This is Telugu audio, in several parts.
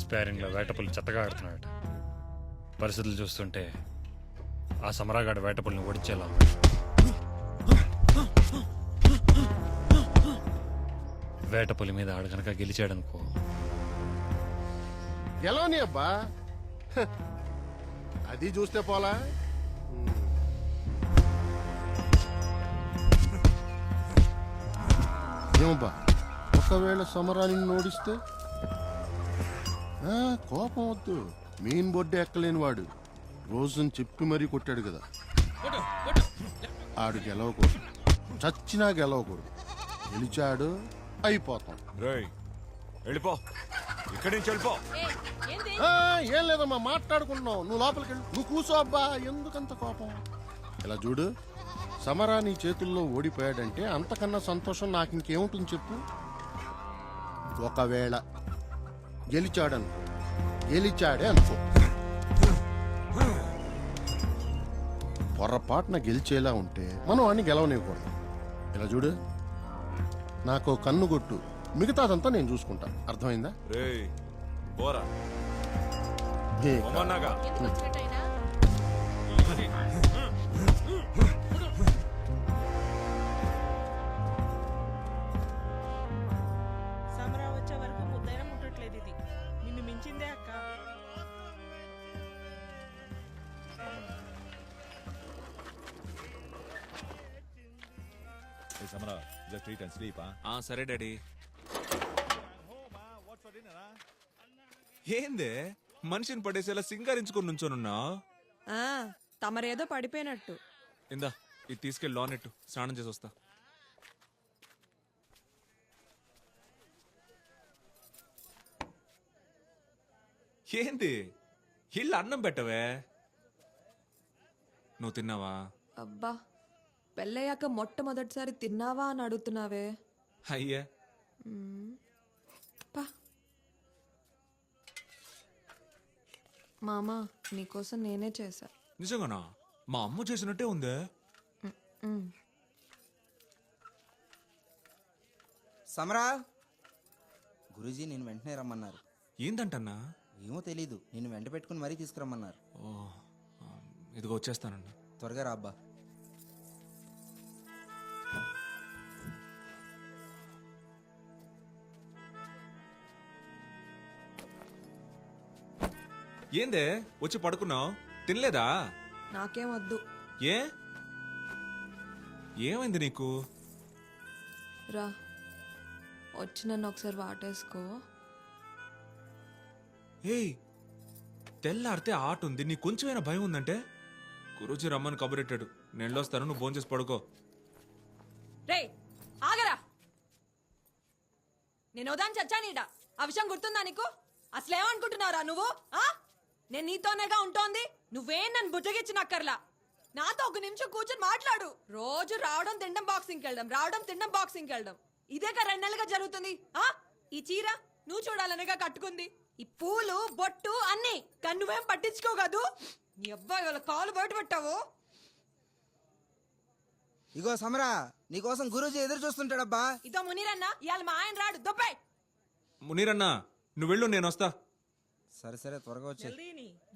స్పేరింగ్లో వేటపుల్లి చెత్తగా ఆడుతున్నాడట. పరిస్థితులు చూస్తుంటే ఆ సమరాగాడు వేటపుల్ని ఓడించేలా ఉన్నాడు. వేటపులి మీద ఆడు కనుక గెలిచాడనుకో, గెలవని అబ్బా, హ, అది చూస్తే పోలా. ఏమబ్బా, ఒకవేళ సమరాన్ని ఓడిస్తే? కోపం వద్దు, మెయిన్ బొడ్డు ఎక్కలేని వాడు రోజుని చెప్పి మరీ కొట్టాడు కదా. ఆడు గెలవకూడదు, చచ్చినా గెలవకూడదు. గెలిచాడు అయిపోతాం. వెళ్ళిపో, ఇక్కడి నుంచి వెళ్ళిపో. ఏం లేదమ్మా, మాట్లాడుకుంటున్నావు. నువ్వు లోపలికి వెళ్ళు. నువ్వు కూసో అబ్బా, ఎందుకంత కోపం? ఇలా చూడు, సమరా నీ చేతుల్లో ఓడిపోయాడంటే అంతకన్నా సంతోషం నాకు ఇంకేముంటుంది చెప్పు. ఒకవేళ గెలిచాడనుకో, గెలిచాడే అనుకో, పొరపాటున గెలిచేలా ఉంటే మనం అన్ని గెలవనివ్వకూడదు. ఇలా చూడు, నాకు కన్ను కొట్టు, మిగతాదంతా నేను చూసుకుంటా. అర్థమైందా? పోరా. సమరా వచ్చే వరకు ముద్దైనా ముట్టట్లేదు. ఇది నిన్ను మించిందే అక్క. సమరా, just eat and sleep, huh? సరే డాడీ. ఏందే మనిషిని పడేసేలా సింగారించుకుని నుంచోనున్నా? తమరేదో పడిపోయినట్టు. ఇందా ఇది తీసుకెళ్ళి లోనెట్టు, స్నానం చేసి వస్తా. ఏంది ఇల్లు అన్నం పెట్టవే? నువ్వు తిన్నావా? అబ్బా, పెళ్ళయ్యాక మొట్టమొదటిసారి తిన్నావా అని అడుగుతున్నావే. అయ్యే పా. మామా, నీకోసం నేనే చేశా. నిజంగానా? మా అమ్మ చేసినట్టే ఉందే. సమరా, గురూజీ నేను వెంటనే రమ్మన్నారు. ఏందంటన్నా? ఏమో తెలీదు, నేను వెంట పెట్టుకుని మరీ తీసుకురమ్మన్నారు. ఓ, ఇదిగో వచ్చేస్తానన్నా. త్వరగా రా అబ్బా. ఏందే వచ్చి పడుకున్నావు? తినలేదా? నాకేం వద్దు. ఏ ఏమైంది నీకు? రా, వచ్చి నన్ను ఒకసారి వాటేసుకో. ఏయ్, తెల్లారితే ఆట ఉంది, నీకు కొంచెమైనా భయం ఉందంటే? గురూజీ రమ్మని కబురెట్టాడు, నేను వెళ్ళొస్తాను, నువ్వు భోంచేసి పడుకో. రే ఆగరా, నేను ఉదాహరణ చచ్చానీడ. ఆ విషయం గుర్తుందా నీకు? అసలేమనుకుంటున్నావురా నువ్వు? నేను నీతోనేగా ఉంటోంది. నువ్వేం నన్ను బుజ్జగిచ్చినక్కర్లా. నాతో ఒక నిమిషం కూర్చొని మాట్లాడు. రోజు రావడం తినడం బాక్సింగ్కి వెళ్ళడం, రావడం తినడం బాక్సింగ్కి వెళ్ళడం, ఇదేగా 2 నెలలుగా జరుగుతుంది. ఈ చీర నువ్వు చూడాలనేగా కట్టుకుంది. ఈ పూలు బొట్టు అన్ని కానీ నువ్వేం పట్టించుకోగదు. నీ అబ్బాయి వాళ్ళ కాలు బయట పెట్టావు. ఇగో సమరా, నీకోసం గురూజీ ఎదురు చూస్తుంటాడబ్బా. ఇదో మునీరన్న, ఇవాళ మా ఆయన రాడు. దొబ్బాయి. మునీరన్నా, నువ్వు వెళ్ళు, నేను వస్తా. సరే సరే, త్వరగా వచ్చే.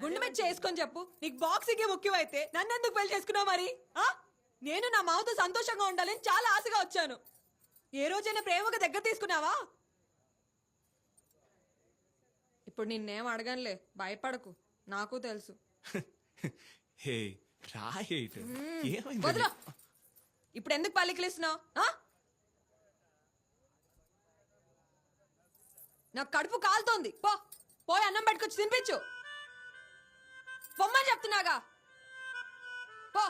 గుండె మీద చేసుకొని చెప్పు. నీకు బాక్సింగ్ ముఖ్యమైతే నన్ను ఎందుకు పెళ్లి చేసుకున్నావు మరి? నేను నా మావతో సంతోషంగా ఉండాలని చాలా ఆశగా వచ్చాను. ఏ రోజైనా ప్రేమగా దగ్గర తీసుకున్నావా? ఇప్పుడు నిన్నేం అడగనులే, భయపడకు. నాకు తెలుసు. హే రాయేట్, ఏమైంది? వదరా. ఇప్పుడు ఎందుకు పల్లికిలిస్తున్నావు? నాకు కడుపు కాలుతోంది. పోయి అన్నం పట్టుకొచ్చి తినిపించు. పొమ్మని చెప్తున్నాగా. పో.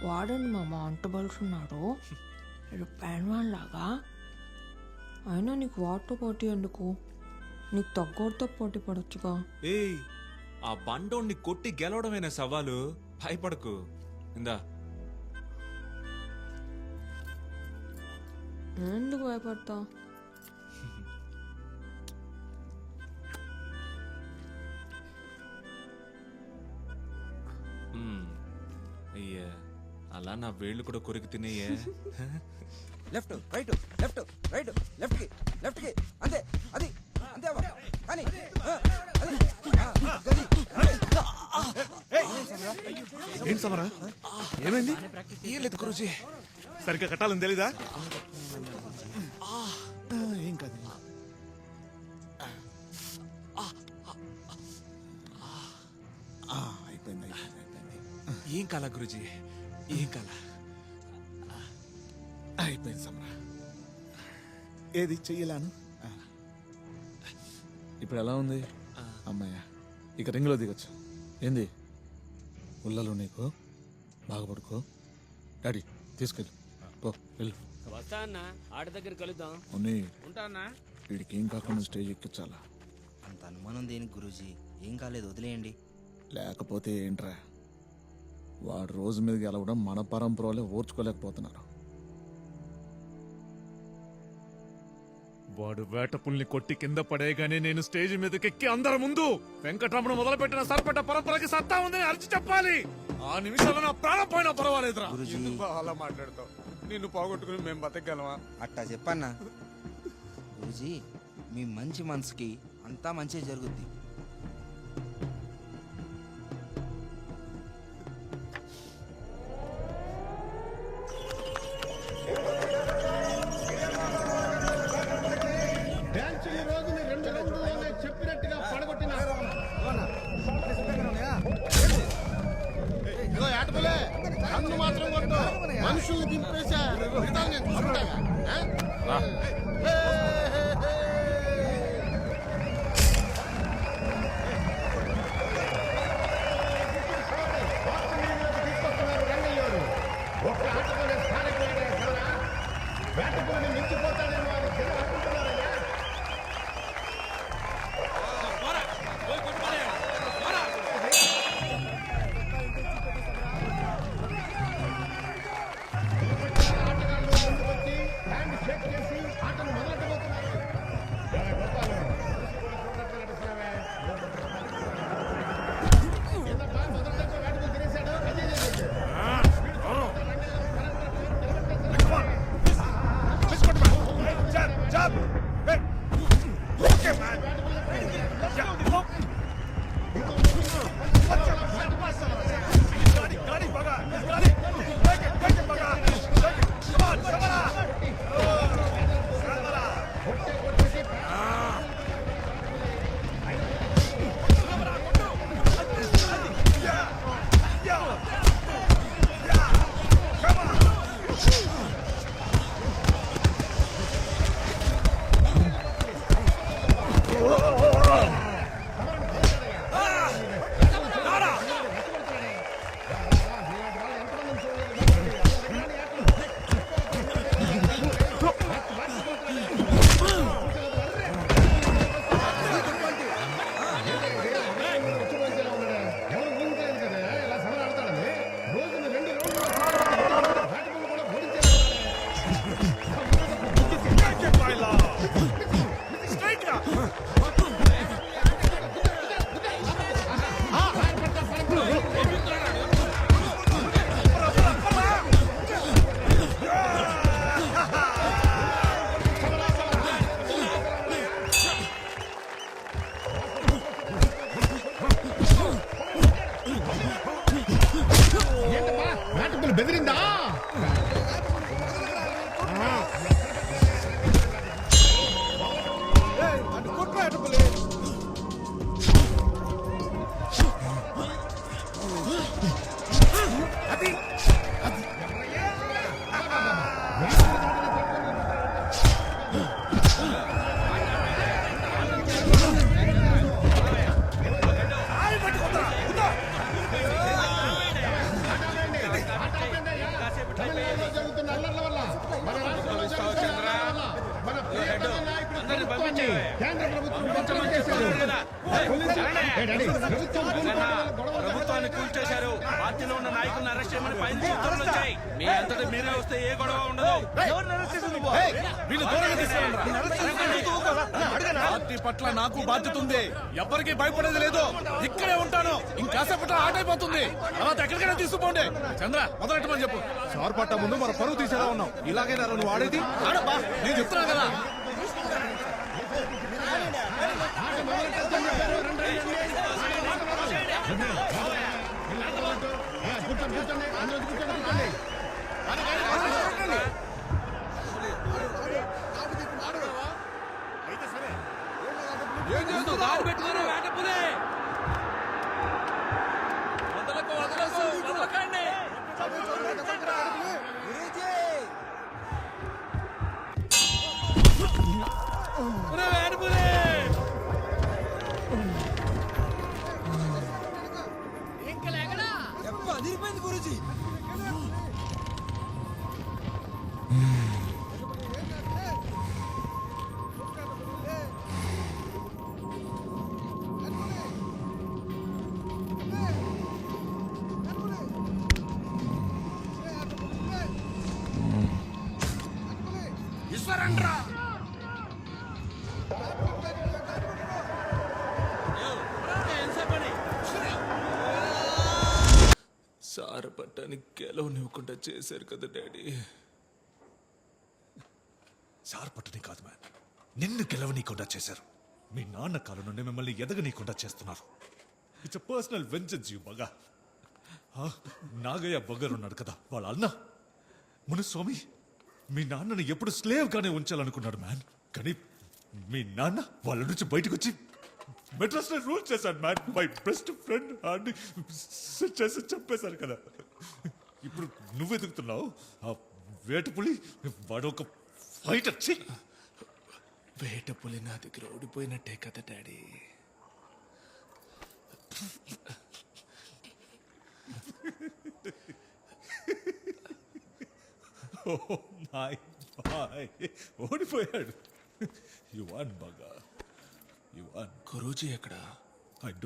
వాడండి మామ, అంట బలుసున్నాడు. ఇది పెన్వాన్ లాగా. అయినా నీకు వాటితో పోటీ ఎందుకు? నీకు తగ్గోడితో పోటీ పడొచ్చుగా. ఏయ్, ఆ బండోణ్ణి కొట్టి గెలవడమైన సవాలు, భయపడకు. ఇందా. ఎందుకు భయపడతా? అయ్యా అలా నా వేళ్ళు కూడా కొరికి తినేయే. Left right left right left కి లెఫ్ట్ కి అంతే అది అంతే అవ్వ. కానీ అది గది. ఏంటి సమరా ఏమైంది? ఏం లేదు గురూజీ, సరిగ్గా కట్టాలని తెలీదా? ఏం కాదు. అయిపోయింది అయిపోయింది ఏం కాల గురుజీ, ఏం కాల? అయిపోయింది సమరా. ఏది చెయ్యలాను? ఇప్పుడు ఎలా ఉంది అమ్మాయ? ఇక రింగ్లో దిగొచ్చు. ఏంది ఉల్లలో నీకు? బాగా పడుకో. డాడీ తీసుకెళ్ళు, పో వెళ్ళు. వస్తా అన్న ఆడ దగ్గర కలుద్దాం. ఉన్ని ఉంటా అన్న. వీడికి ఏం కాకుండా స్టేజ్ ఎక్కించాలా? అంత అనుమానం దేనికి గురూజీ? ఏం కాలేదు వదిలేయండి. లేకపోతే ఏంట్రా, వాడు రోజు మీద గెలవడం మన పరంపరలే ఓర్చుకోలేకపోతున్నారు. వాడు వేటపుల్ని కొట్టి కింద పడేగానే నేను స్టేజ్ మీదకెక్కి అందరి ముందు వెంకటరమణ మొదలుపెట్టిన సర్పట పరంపరకి సత్తా ఉందని అరిచి చెప్పాలి. ఆ నిమిషంలో నా ప్రాణం పోయినా పర్వాలేదురా. గురూజీ అలా మాట్లాడతావు? నిన్ను పోగొట్టుకుని మేము బతకగలమా? అట్టా చెప్పన్నా. గురూజీ మీ మంచి మనసుకి అంతా మంచి జరుగుద్ది. డాన్స్ ఈ రోజు నీ 2 రౌండ్లోనే చెప్పినట్టుగా పడగొట్టిన ఇదిగో ఏటపులే, కన్ను మాత్రం కొట్టు. మనుషుల్ని దింపేశా, మిగతా నేను చూసుకుంటాగా. హే, హే, హే. తీసుకొస్తున్నారు రంగయ్యోడు. ఒక్క ఆటలోనే స్థానిక వేటపుల్ని మించిపోతాడేమో అని జనం అనుకుంటున్నారయ్యా. ఆటగాళ్ళు ముందుకొచ్చి హ్యాండ్ షేక్ చేసి ఆటను మొదలెట్టబోతున్నారు. ఏందబ్బా, మొదటి దెబ్బ వేటపుల్ని తినేశాడు. అజయ్ చేసేసాడు. బెదిరిందా? తమిళనాడులో జరుగుతున్న అల్లర్ల వల్ల, మన రాష్ట్రంలో జరుగుతున్న అల్లర్ల వల్ల మన ప్రియతమ నాయకుడు ప్రభుత్వాన్ని కేంద్ర ప్రభుత్వం పక్కన చేశారు. ప్రభుత్వాన్ని కూల్చేశారు. పార్టీలో ఉన్న నాయకుడిని అరెస్ట్ చేయమని పైన ఉత్తర్వులు వచ్చాయి. మీ అంతటి మీరే వస్తే ఏ గొడవ ఉండదు. పార్టీ పట్ల నాకు బాధ్యత ఉంది. ఎవ్వరికి భయపడేది లేదు. ఇక్కడే ఉంటాను. ఇంకాసేపట్లో ఆట అయిపోతుంది. తర్వాత ఎక్కడికైనా తీసుకుపోండి. చంద్ర మొదలెట్టమని చెప్పు. సార్ పట్ట ముందు మన పరువు తీసేలా ఉన్నాం. ఇలాగైనా నువ్వు ఆడేది ఆడబ్బా. నేను చెప్తున్నా కదా. దారి పెట్టుకుని వేటపులే. వదలకు, వదలకు, వదలకండి. ఒరే వేటపులే. దెబ్బ అదిరిపోయింది గురూజీ. సార పట్టానికి గెలవనివ్వకుండా చేశారు కదా డాడీ. సార్ పట్టుని కాదు మ్యాన్, నిన్ను గెలవనీయకుండా చేశారు. మీ నాన్న కాలం నుండి మిమ్మల్ని ఎదగనీయకుండా చేస్తున్నారు. ఇట్స్ పర్సనల్ వెంజన్స్ యూ బగా. నాగయ్య బగ్గర్ ఉన్నాడు కదా, వాళ్ళ అన్న మునుస్వామి మీ నాన్నని ఎప్పుడు స్లేవ్ గానే ఉంచాలనుకున్నాడు మ్యాన్. కానీ మీ నాన్న వాళ్ళ నుంచి బయటకు వచ్చి మెడ్రాస్ రూల్ చేశాడు మ్యాన్. మై బెస్ట్ ఫ్రెండ్ అని చేసి చెప్పేశారు కదా. ఇప్పుడు నువ్వు ఎదుగుతున్నావు. ఆ వేటపులి వాడు ఒక ఫైటర్. వేటపులి నా దగ్గర ఓడిపోయినట్టే కదా డాడీ. Oh my boy. ఓడిపోయాడు. You won, Baga. You won. Guruji ఎక్కడా? I don't